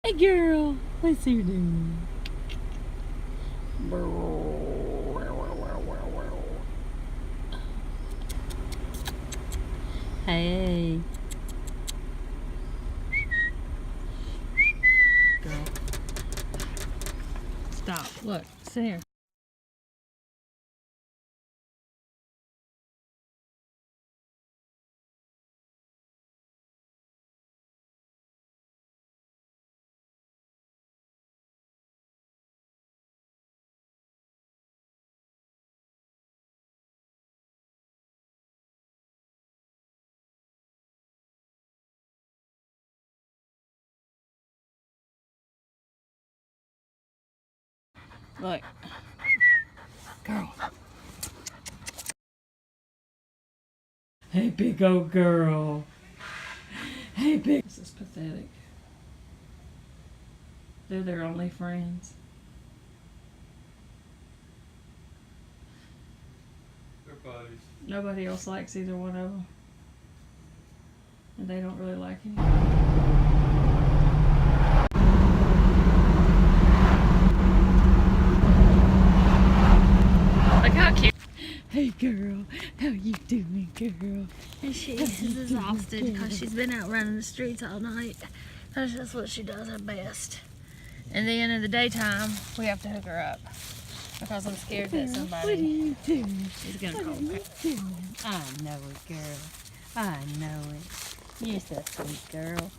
Hey girl, what's you doing? Hey. Girl. Stop. Look, sit here. Look. Girl. Hey, big old girl. Hey, big. This is pathetic. They're their only friends. They're buddies. Nobody else likes either one of them. And they don't really like anyone. Look how cute. Hey girl, how you doing, girl? And she is exhausted because she's been out running the streets all night. That's just what she does her best. And then in the daytime, we have to hook her up because I'm scared that somebody. What are you doing? She's gonna call me. I know it, girl. I know it. You're the sweet girl.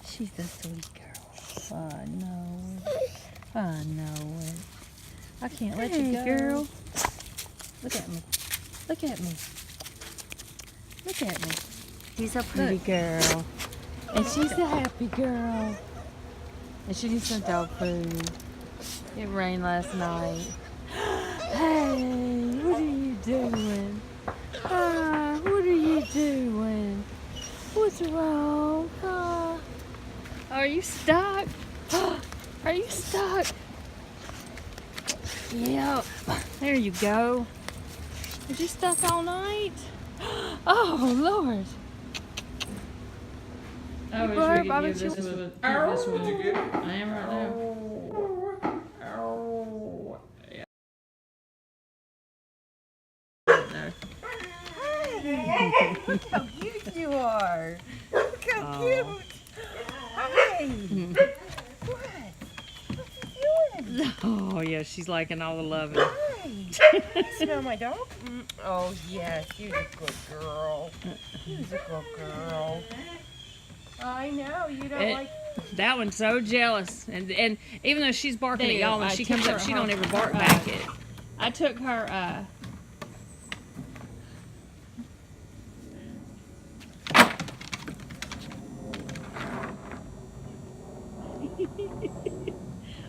She's the sweet girl. I know it. I know it. I can't let you go. Girl. Look at me. Look at me. Look at me. She's a pretty girl. And she's a happy girl. And she needs some dog food. It rained last night. Hey, what are you doing? What are you doing? What's wrong? Are you stuck? Are you stuck? Yep. There you go. Was you stuck all night? Oh, Lord. Oh, Barb, why would you- Did you get it? I am right now. Look how cute you are. Look how cute. Hi. What? What you doing? Oh, yeah, she's liking all the loving. Hi. You smell my dog? Oh, yes. You're a good girl. You're a good girl. I know. You don't like... That one's so jealous. And even though she's barking at y'all, when I she took comes up, her she home. don't ever bark back at. I took her,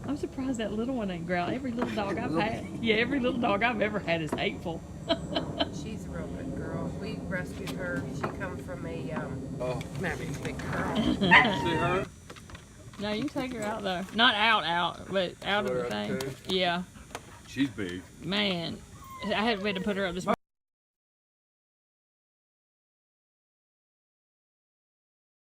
I'm surprised that little one ain't growl. Every little dog I've had, every little dog I've ever had is hateful. She's a real good girl. We rescued her. She come from a, Oh, big girl. see her? No, you can take her out though. Not out, but out of the Put her thing. up too? Yeah, She's big. man. I had to put her up this morning.